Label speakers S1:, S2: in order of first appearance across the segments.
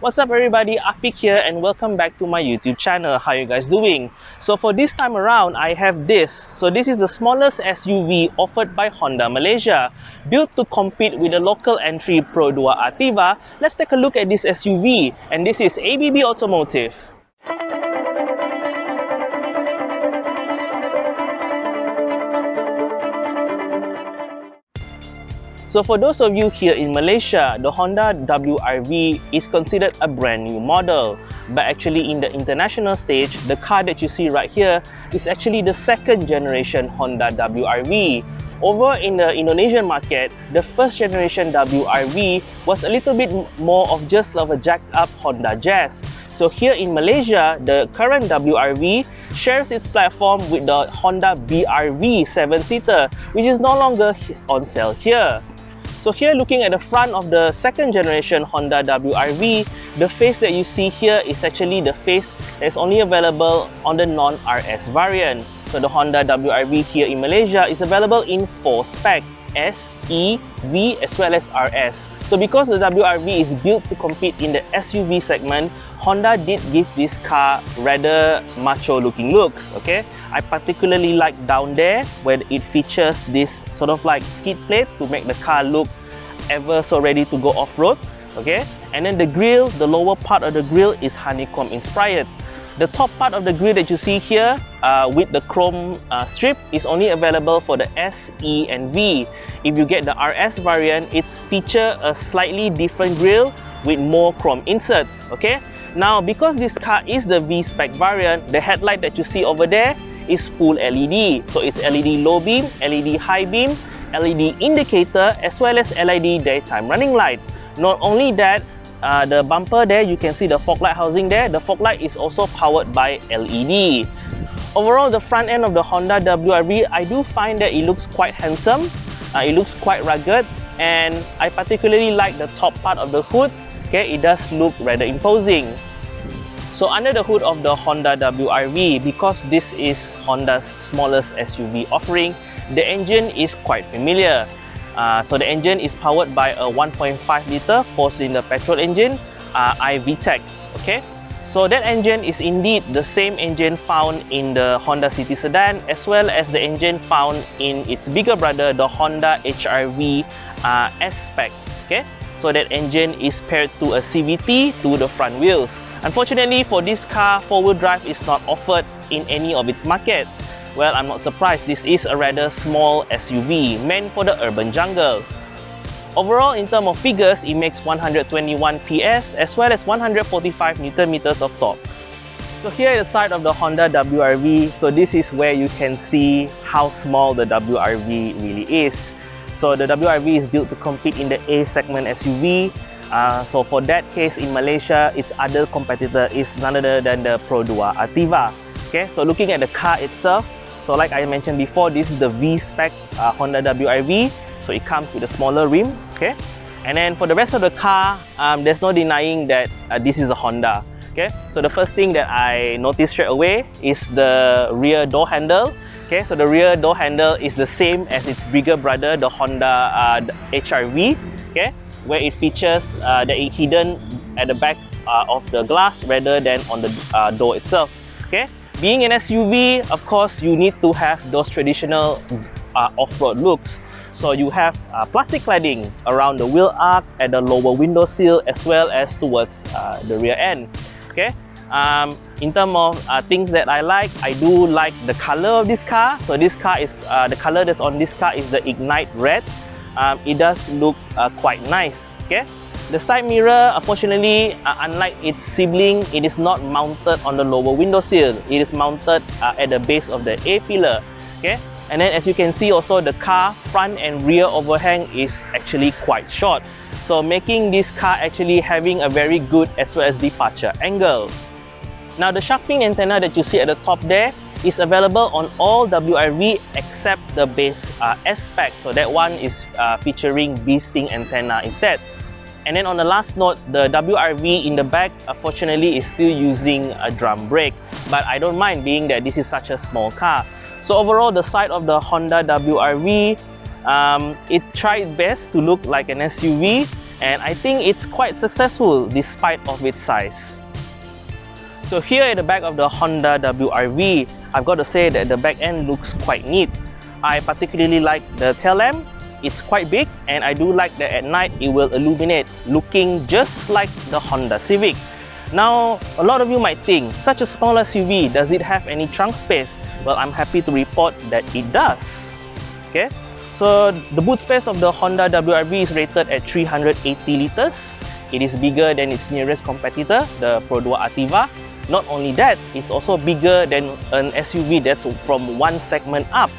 S1: What's up everybody, Afiq here and welcome back to my YouTube channel. How you guys doing? So for this time around, I have this. So this is the smallest SUV offered by Honda Malaysia. Built to compete with the local entry Pro 2 Ativa, let's take a look at this SUV, and this is ABB Automotive. So for those of you here in Malaysia, the Honda WRV is considered a brand new model. But actually in the international stage, the car that you see right here is actually the second generation Honda WRV. Over in the Indonesian market, the first generation WRV was a little bit more of just a jacked up Honda Jazz. So here in Malaysia, the current WRV shares its platform with the Honda BRV 7-seater, which is no longer on sale here. So here, looking at the front of the second generation Honda WRV, the face that you see here is actually the face that is only available on the non-RS variant. So the Honda WRV here in Malaysia is available in 4 specs: S, E, V as well as RS. So because the WRV is built to compete in the SUV segment, Honda did give this car rather macho looking looks, okay? I particularly like down there where it features this sort of like skid plate to make the car look ever so ready to go off-road, okay? And then the grille, the lower part of the grille is honeycomb inspired. The top part of the grille that you see here with the chrome strip is only available for the S, E and V. If you get the RS variant, it's feature a slightly different grille with more chrome inserts, okay? Now, because this car is the V-Spec variant, the headlight that you see over there is full LED. So it's LED low beam, LED high beam, LED indicator as well as LED daytime running light. Not only that, the bumper there, you can see the fog light housing there. The fog light is also powered by LED. Overall, the front end of the Honda WRV, I do find that it looks quite handsome. It looks quite rugged, and I particularly like the top part of the hood. Okay, it does look rather imposing. So under the hood of the Honda WRV, because this is Honda's smallest SUV offering, the engine is quite familiar. So the engine is powered by a 1.5 litre 4-cylinder petrol engine, iVTEC. Okay, so that engine is indeed the same engine found in the Honda City Sedan as well as the engine found in its bigger brother, the Honda HR-V Spec. Okay, so that engine is paired to a CVT to the front wheels. Unfortunately for this car, 4-wheel drive is not offered in any of its market. Well, I'm not surprised. This is a rather small SUV meant for the urban jungle. Overall, in terms of figures, it makes 121 PS as well as 145 Nm of torque. So here at the side of the Honda WRV, so this is where you can see how small the WRV really is. So the WRV is built to compete in the A segment SUV. So for that case, in Malaysia, its other competitor is none other than the Pro 2 Ativa. Okay, so looking at the car itself, so like I mentioned before, this is the V-Spec Honda WRV. So it comes with a smaller rim, okay? And then for the rest of the car, there's no denying that this is a Honda, okay? So the first thing that I noticed straight away is the rear door handle. Okay, so the rear door handle is the same as its bigger brother, the Honda HR-V, okay? Where it features that it hidden at the back of the glass rather than on the door itself, okay? Being an SUV, of course, you need to have those traditional off-road looks. So you have plastic cladding around the wheel arch, at the lower window sill, as well as towards the rear end. Okay. In terms of things that I like, I do like the color of this car. So this car is the color that's on this car is the Ignite Red. It does look quite nice. Okay. The side mirror, unfortunately, unlike its sibling, it is not mounted on the lower window sill. It is mounted at the base of the A pillar. Okay, and then as you can see also, the car front and rear overhang is actually quite short. So making this car actually having a very good as well as departure angle. Now the shark fin antenna that you see at the top there is available on all WRV except the base S-Spec. So that one is featuring bee-sting antenna instead. And then on the last note, the WRV in the back, unfortunately, is still using a drum brake. But I don't mind, being that this is such a small car. So overall, the side of the Honda WRV, it tried best to look like an SUV. and I think it's quite successful despite of its size. So here at the back of the Honda WRV, I've got to say that the back end looks quite neat. I particularly like the tail lamp. It's quite big, and I do like that at night it will illuminate, looking just like the Honda Civic. Now, a lot of you might think, such a small SUV, does it have any trunk space? Well, I'm happy to report that it does. Okay, so the boot space of the Honda WRV is rated at 380 liters. It is bigger than its nearest competitor, the Pro 2 Ativa. Not only that, it's also bigger than an SUV that's from one segment up.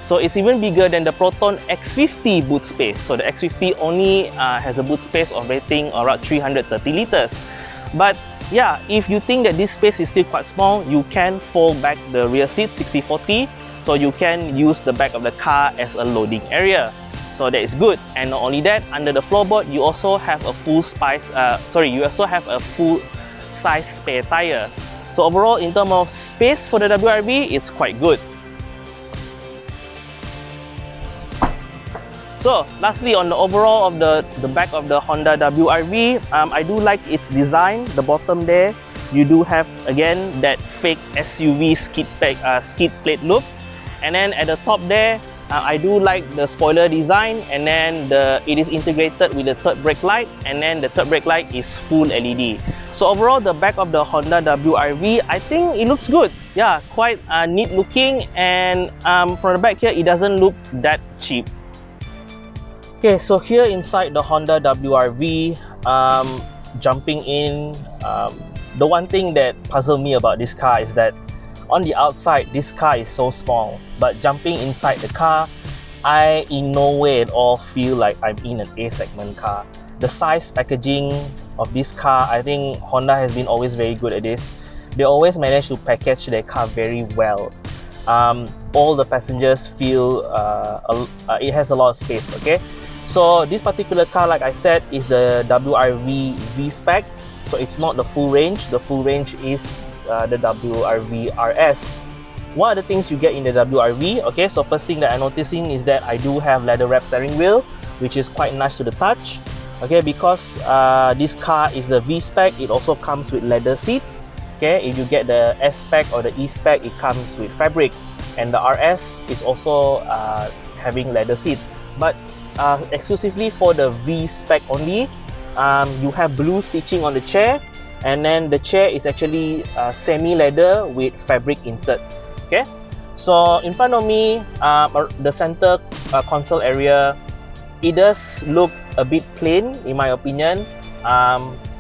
S1: So it's even bigger than the Proton X50 boot space. So the X50 only has a boot space of rating around 330 liters. But yeah, if you think that this space is still quite small, you can fold back the rear seat 60-40, so you can use the back of the car as a loading area. So that is good. And not only that, under the floorboard, you also have a full size spare tire. So overall, in terms of space for the WRV, it's quite good. So lastly, on the overall of the back of the Honda WRV, I do like its design. The bottom there, you do have again that fake SUV skid plate look, and then at the top there, I do like the spoiler design, and then it is integrated with the third brake light, and then the third brake light is full LED. So overall, the back of the Honda WRV, I think it looks good. Yeah, quite neat looking, and from the back here, it doesn't look that cheap. Okay, so here inside the Honda WRV, jumping in, the one thing that puzzled me about this car is that on the outside, this car is so small, but jumping inside the car, I in no way at all feel like I'm in an A segment car. The size packaging of this car, I think Honda has been always very good at this. They always manage to package their car very well. All the passengers feel it has a lot of space, okay? So this particular car, like I said, is the WRV V-Spec. So it's not the full range. The full range is the WRV RS. What are the things you get in the WRV? Okay, so first thing that I'm noticing is that I do have leather wrap steering wheel, which is quite nice to the touch. Okay, because this car is the V-Spec, it also comes with leather seat. Okay, if you get the S-Spec or the E-Spec, it comes with fabric. And the RS is also having leather seat. But exclusively for the V-Spec only, you have blue stitching on the chair, and then the chair is actually semi-leather with fabric insert. Okay, so in front of me, the center console area, it does look a bit plain in my opinion,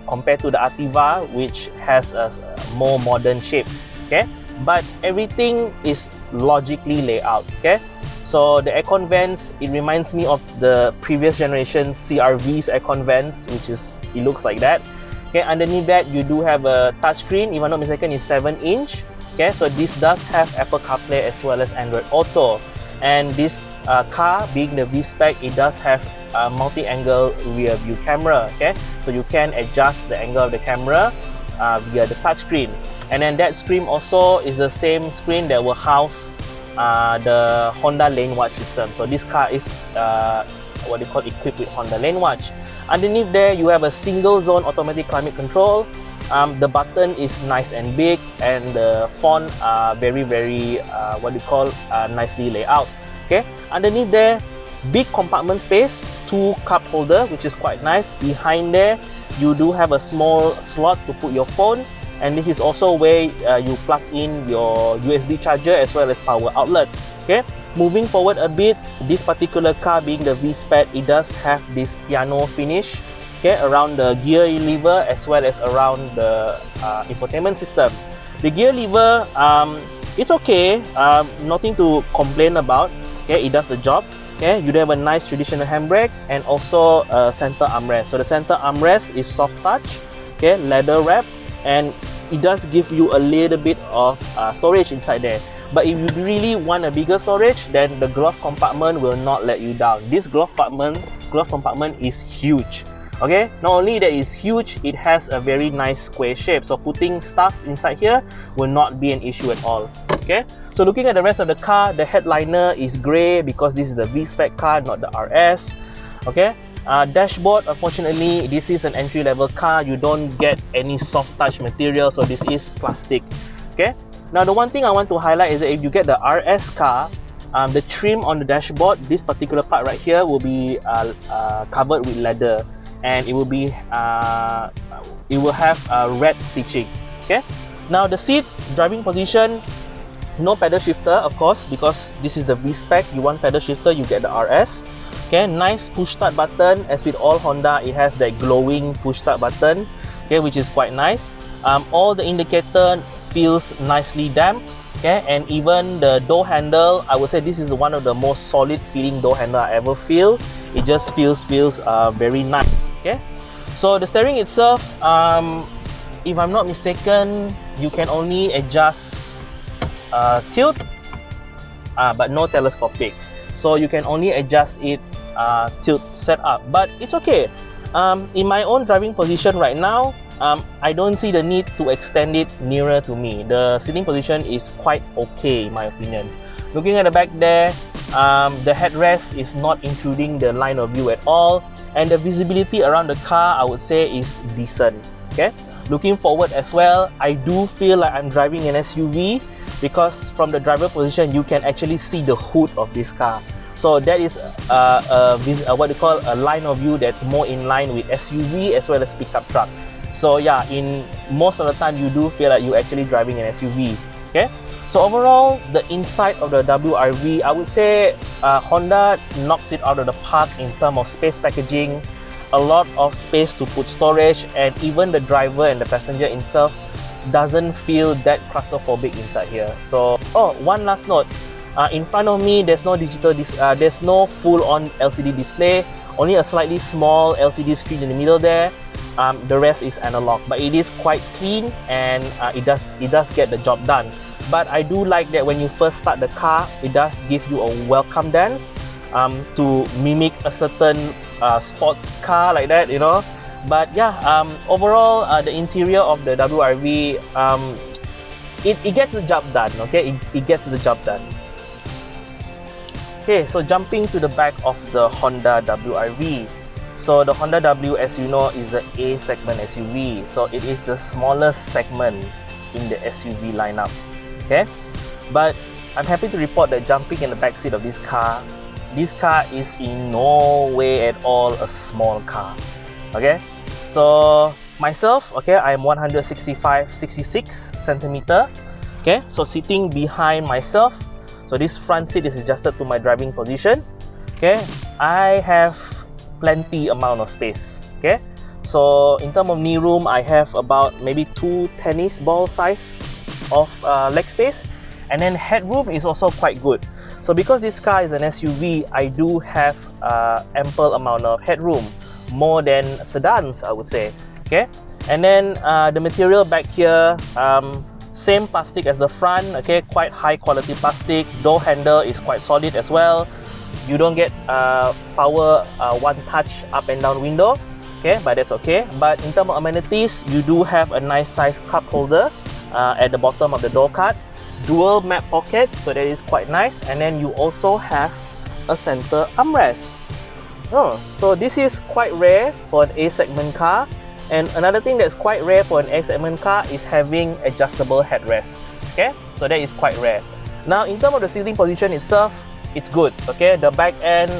S1: compared to the Ativa, which has a more modern shape. Okay, but everything is logically laid out. Okay, so the aircon vents, it reminds me of the previous generation CRV's aircon vents, it looks like that. Okay, underneath that, you do have a touchscreen. If I'm not mistaken, it's 7-inch. Okay, so this does have Apple CarPlay as well as Android Auto. And this car, being the V-Spec, it does have a multi-angle rear view camera. Okay, so you can adjust the angle of the camera via the touchscreen. And then that screen also is the same screen that will house the Honda Lane Watch system. So this car is equipped with Honda Lane Watch. Underneath there, you have a single zone automatic climate control. The button is nice and big, and the font are very nicely laid out. Okay, underneath there, big compartment space, 2 cup holder, which is quite nice. Behind there, you do have a small slot to put your phone, and this is also where you plug in your USB charger as well as power outlet. Okay, moving forward a bit, this particular car, being the V-Spec, it does have this piano finish, okay, around the gear lever as well as around the infotainment system. The gear lever, it's okay, nothing to complain about. Okay, it does the job. Okay, you do have a nice traditional handbrake and also a center armrest. So the center armrest is soft touch, okay, leather wrap, and it does give you a little bit of storage inside there. But if you really want a bigger storage, then the glove compartment will not let you down. This glove compartment is huge. Okay, not only that it's huge, it has a very nice square shape. So putting stuff inside here will not be an issue at all. Okay, so looking at the rest of the car, the headliner is grey because this is the V-Spec car, not the RS. Okay, Dashboard, unfortunately, this is an entry-level car. You don't get any soft touch material, so this is plastic. Okay. Now, the one thing I want to highlight is that if you get the RS car, the trim on the dashboard, this particular part right here will be covered with leather, and it will have red stitching. Okay. Now, the seat, driving position, no pedal shifter, of course, because this is the V spec. You want pedal shifter, you get the RS. Okay, nice push start button. As with all Honda, it has that glowing push start button, okay, which is quite nice. All the indicator feels nicely damp, okay, and even the door handle, I would say this is one of the most solid feeling door handle I ever feel. It just feels very nice. Okay, so the steering itself, if I'm not mistaken, you can only adjust tilt, but no telescopic. So you can only adjust it tilt setup, but it's okay. In my own driving position right now, I don't see the need to extend it nearer to me. The sitting position is quite okay in my opinion. Looking at the back there, the headrest is not intruding the line of view at all, and the visibility around the car, I would say, is decent. Okay. Looking forward as well, I do feel like I'm driving an SUV, because from the driver position you can actually see the hood of this car. So that is what they call a line of view that's more in line with SUV as well as pickup truck. So yeah, in most of the time you do feel like you're actually driving an SUV. Okay, so overall the inside of the WRV, I would say Honda knocks it out of the park in terms of space packaging. A lot of space to put storage, and even the driver and the passenger itself doesn't feel that claustrophobic inside here. So, one last note, in front of me there's no there's no full-on LCD display, only a slightly small LCD screen in the middle there. The rest is analog, but it is quite clean, and it does get the job done. But I do like that when you first start the car, it does give you a welcome dance, to mimic a certain sports car like that, you know. But yeah, overall, the interior of the WRV, it gets the job done. Okay, it gets the job done. Okay, so jumping to the back of the Honda WRV. So the Honda W, as you know, is the A segment SUV. So it is the smallest segment in the SUV lineup. Okay, but I'm happy to report that jumping in the back seat of this car is in no way at all a small car. Okay, so myself, okay, I'm 165-66 centimeter. Okay, so sitting behind myself, so this front seat is adjusted to my driving position. Okay, I have plenty amount of space. Okay, so in terms of knee room, I have about maybe 2 tennis ball size of leg space, and then headroom is also quite good. So because this car is an SUV, I do have ample amount of headroom, more than sedans, I would say. Okay, and then the material back here, same plastic as the front. Okay, quite high quality plastic. Door handle is quite solid as well. You don't get power one touch up and down window. Okay, but that's okay. But in terms of amenities, you do have a nice size cup holder at the bottom of the door card. Dual map pocket, so that is quite nice. And then you also have a center armrest. So this is quite rare for an A segment car. And another thing that's quite rare for an A segment car is having adjustable headrest. Okay, so that is quite rare. Now in terms of the seating position itself, it's good. Okay, the back end,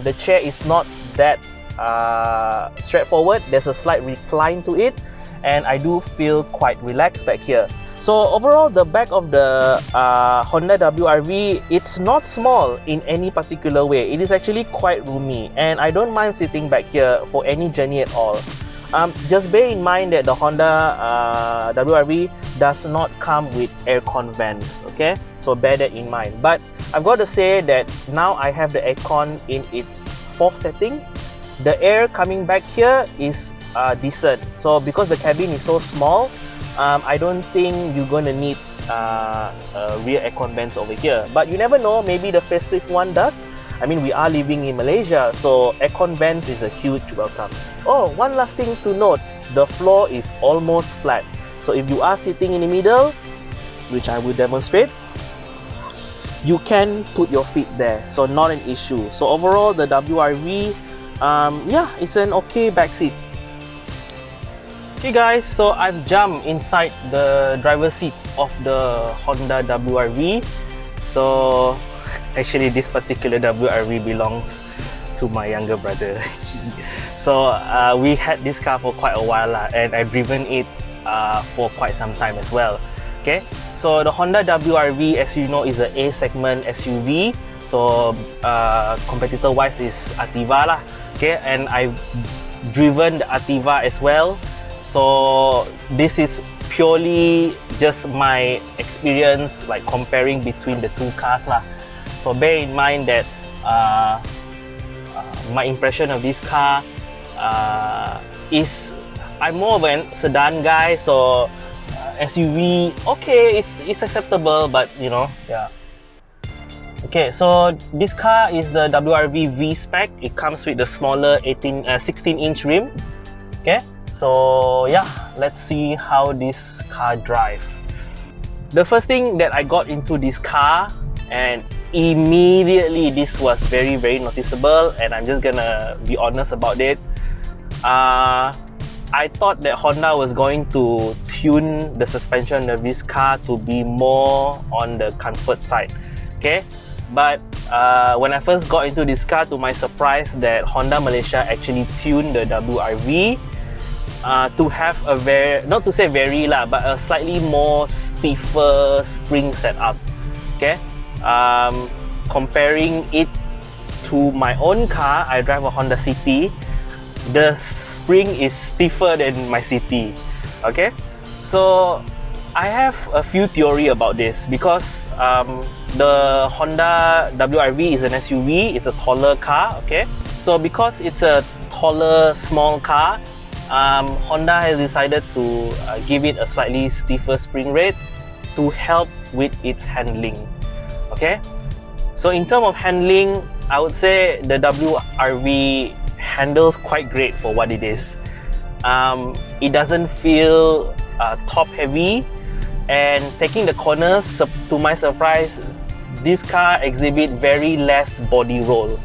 S1: the chair is not that straightforward. There's a slight recline to it, and I do feel quite relaxed back here. So overall, the back of the Honda WRV, it's not small in any particular way. It is actually quite roomy, and I don't mind sitting back here for any journey at all. Just bear in mind that the Honda WRV does not come with aircon vents, okay? So bear that in mind. But I've got to say that now I have the aircon in its 4th setting. The air coming back here is decent. So because the cabin is so small, I don't think you're going to need rear aircon vents over here. But you never know, maybe the facelift one does. I mean, we are living in Malaysia, so aircon vents is a huge welcome. Oh, one last thing to note, the floor is almost flat. So if you are sitting in the middle, which I will demonstrate, you can put your feet there, so not an issue. So overall, the WRV Yeah, it's an okay backseat. Okay guys, so I've jumped inside the driver's seat of the Honda WRV. So actually this particular WRV belongs to my younger brother. So we had this car for quite a while and I've driven it for quite some time as well. Okay, so the Honda WRV, as you know, is an A segment SUV. So competitor wise is Ativa lah. Okay, and I've driven the Ativa as well. So this is purely just my experience, like comparing between the two cars lah. So bear in mind that my impression of this car is I'm more of a sedan guy. So SUV, okay, it's acceptable, but you know, yeah. Okay, so this car is the WRV V Spec. It comes with the smaller 16-inch rim. Okay. So yeah, let's see how this car drives. The first thing that I got into this car, and immediately this was very noticeable, and I'm just gonna be honest about it. I thought that Honda was going to tune the suspension of this car to be more on the comfort side. Okay, but when I first got into this car, to my surprise, that Honda Malaysia actually tuned the WRV to have a not to say very lah, but a slightly more stiffer spring setup. Okay, comparing it to my own car, I drive a Honda City. The spring is stiffer than my City. Okay, so I have a few theory about this because the Honda WRV is an SUV. It's a taller car. Okay, so because it's a taller small car, Honda has decided to give it a slightly stiffer spring rate to help with its handling. Okay, so in terms of handling, I would say the WRV handles quite great for what it is. It doesn't feel top heavy, and taking the corners, to my surprise, this car exhibit very less body roll,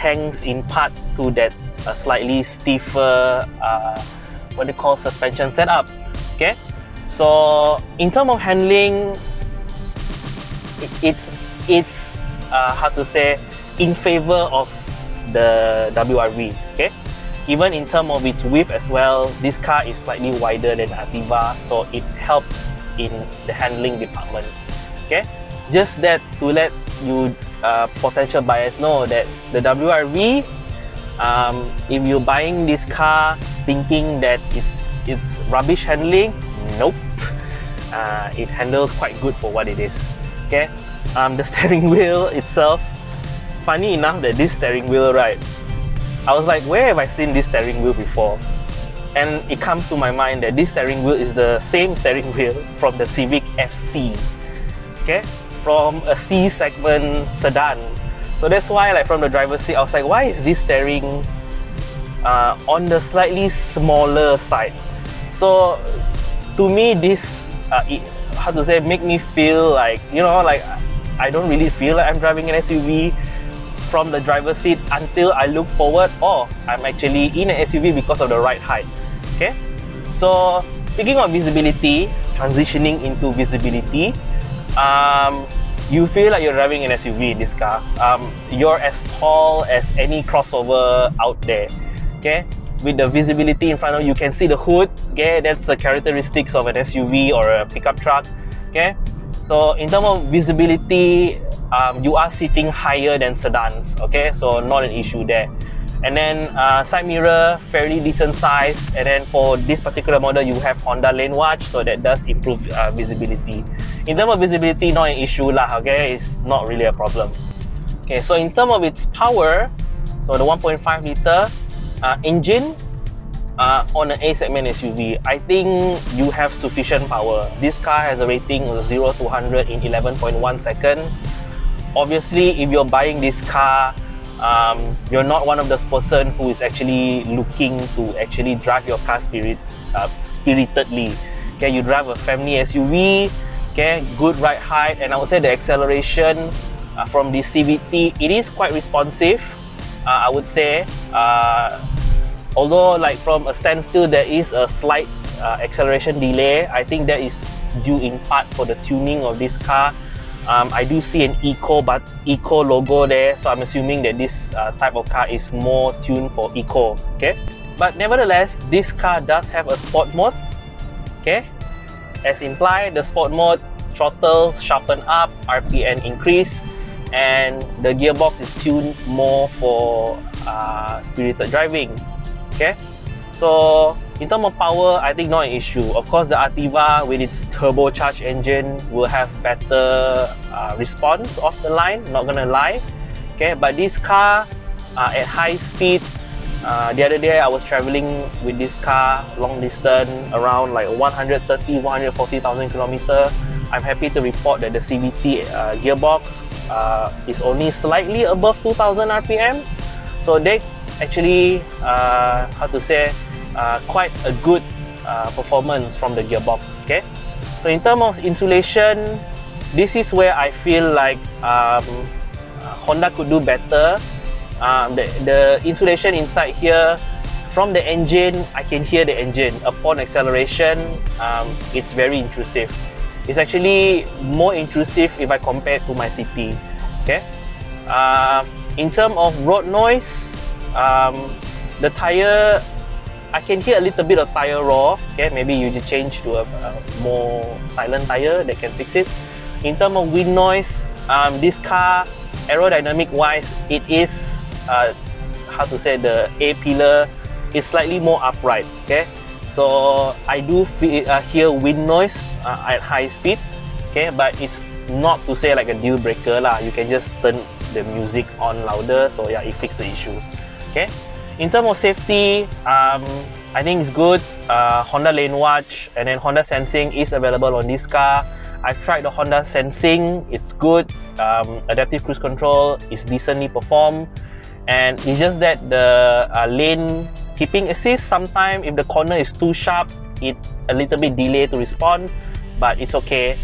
S1: thanks in part to that slightly stiffer what they call suspension setup. Okay, so in terms of handling, it's how to say, in favor of the WRV. Okay, even in terms of its width as well, this car is slightly wider than Ativa, so it helps in the handling department. Okay, just that to let you potential buyers know that the WRV, if you're buying this car thinking that it's rubbish handling, nope. It handles quite good for what it is. Okay, the steering wheel itself, funny enough that this steering wheel, right, I was like, where have I seen this steering wheel before? And it comes to my mind that this steering wheel is the same steering wheel from the Civic FC. Okay, from a C segment sedan. So that's why, like, from the driver's seat, I was like, why is this steering on the slightly smaller side? So to me, this how to say, make me feel like, you know, like I don't really feel like I'm driving an SUV from the driver's seat until I look forward, oh, I'm actually in an SUV because of the ride height. Okay, so speaking of visibility, transitioning into visibility, you feel like you're driving an SUV in this car. You're as tall as any crossover out there. Okay, with the visibility in front of you, you can see the hood. Okay, that's the characteristics of an SUV or a pickup truck. Okay, so in terms of visibility, you are sitting higher than sedans. Okay, so not an issue there. And then side mirror, fairly decent size. And then for this particular model, you have Honda Lane Watch, so that does improve visibility. In terms of visibility, not an issue lah. Okay, it's not really a problem. Okay, so in terms of its power, so the 1.5 liter engine on an A segment SUV, I think you have sufficient power. This car has a rating of 0 to 100 in 11.1 seconds. Obviously, if you're buying this car, you're not one of those person who is actually looking to actually drive your car spiritedly. Okay, you drive a family SUV. Okay, good ride height, and I would say the acceleration from the CVT, it is quite responsive. I would say, although like from a standstill there is a slight acceleration delay, I think that is due in part for the tuning of this car. I do see an eco logo there, so I'm assuming that this type of car is more tuned for eco. Okay, but nevertheless, this car does have a sport mode. Okay, as implied, the sport mode, throttle sharpen up, RPM increase, and the gearbox is tuned more for spirited driving. Okay, so in terms of power, I think not an issue. Of course, the Ativa with its turbocharged engine will have better response off the line, not gonna lie. Okay, but this car at high speed, the other day I was traveling with this car long distance around like 140,000 kilometers. I'm happy to report that the CVT gearbox is only slightly above 2000 RPM. So they actually, how to say, quite a good performance from the gearbox. Okay, so in terms of insulation, this is where I feel like Honda could do better. The insulation inside here, from the engine, I can hear the engine. Upon acceleration, it's very intrusive. It's actually more intrusive if I compare it to my CP. Okay, in terms of road noise, the tire, I can hear a little bit of tire roar. Okay, maybe you just change to a more silent tire that can fix it. In terms of wind noise, this car, aerodynamic wise, it is how to say, the A pillar is slightly more upright. Okay, so I do hear wind noise at high speed. Okay, but it's not to say like a deal breaker lah. You can just turn the music on louder, so yeah, it fixed the issue. Okay, in terms of safety, I think it's good. Honda Lane Watch and then Honda Sensing is available on this car. I've tried the Honda Sensing, it's good. Adaptive Cruise Control is decently performed, and it's just that the lane keeping assist, sometimes if the corner is too sharp, it a little bit delay to respond, but it's okay.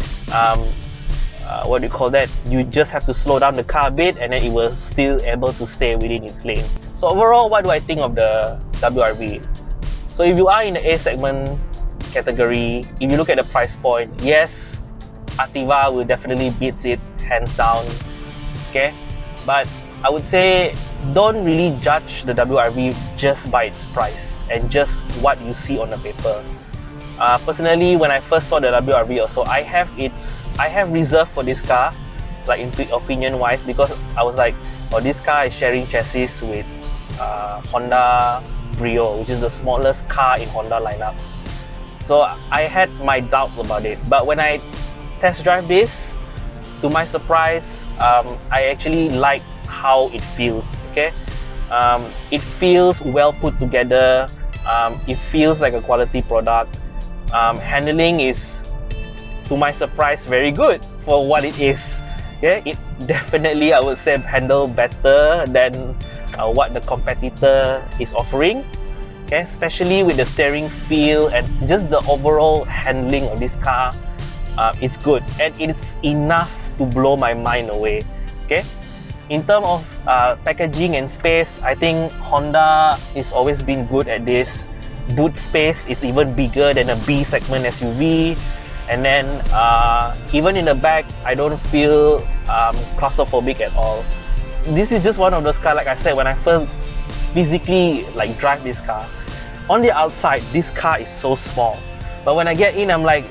S1: What do you call that? You just have to slow down the car a bit and then it will still able to stay within its lane. So overall, what do I think of the WRV? So if you are in the A segment category, if you look at the price point, yes, Ativa will definitely beat it hands down. Okay, but I would say don't really judge the WRV just by its price and just what you see on the paper. Personally, when I first saw the WRV also, I have reserved for this car, like in opinion wise, because I was like, oh, this car is sharing chassis with Honda Brio, which is the smallest car in Honda lineup. So I had my doubts about it, but when I test drive this, to my surprise, I actually like how it feels. Okay, it feels well put together. It feels like a quality product. Handling is, to my surprise, very good for what it is. Yeah, it definitely, I would say, handle better than what the competitor is offering. Okay, especially with the steering feel and just the overall handling of this car, it's good and it's enough to blow my mind away. Okay, in terms of packaging and space, I think Honda is always been good at this. Boot space is even bigger than a B segment SUV, and then even in the back, I don't feel claustrophobic at all. This is just one of those cars, like I said, when I first physically like drive this car, on the outside this car is so small, but when I get in, I'm like,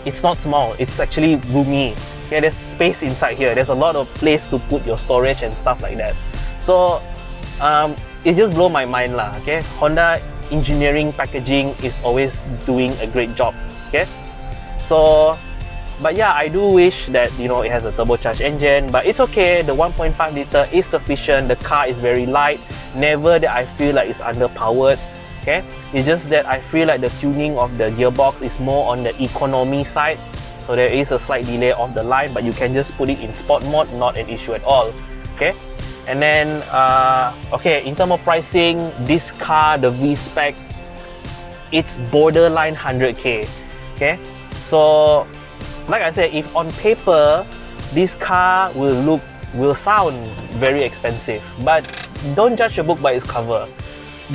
S1: it's not small, it's actually roomy. Okay, there's space inside here, there's a lot of place to put your storage and stuff like that. So it just blows my mind lah. Okay, Honda engineering packaging is always doing a great job. Okay, so but yeah, I do wish that, you know, it has a turbocharged engine, but it's okay. The 1.5 liter is sufficient. The car is very light, never that I feel like it's underpowered. Okay, it's just that I feel like the tuning of the gearbox is more on the economy side, so there is a slight delay off the line, but you can just put it in sport mode, not an issue at all. Okay, and then okay, in terms of pricing, this car, the V-Spec, it's borderline 100k. Okay, so like I said, if on paper this car will sound very expensive, but don't judge a book by its cover.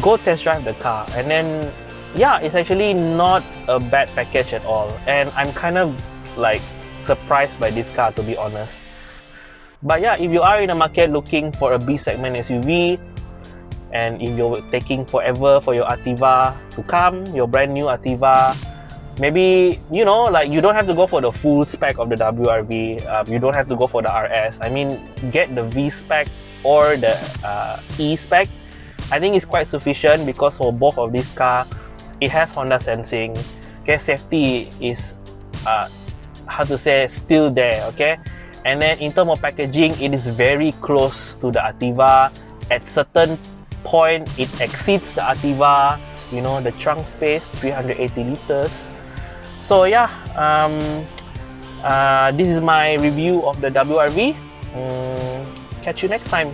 S1: Go test drive the car, and then yeah, it's actually not a bad package at all. And I'm kind of like surprised by this car, to be honest. But yeah, if you are in the market looking for a B segment SUV, and if you're taking forever for your Ativa to come, your brand new Ativa, maybe, you know, like, you don't have to go for the full spec of the WRV, you don't have to go for the RS. I mean, get the V spec or the E spec. I think it's quite sufficient, because for both of these cars, it has Honda sensing. Okay, safety is how to say, still there. Okay, and then in terms of packaging, it is very close to the Ativa. At certain point, it exceeds the Ativa. You know, the trunk space, 380 liters. So yeah, this is my review of the WRV. Catch you next time.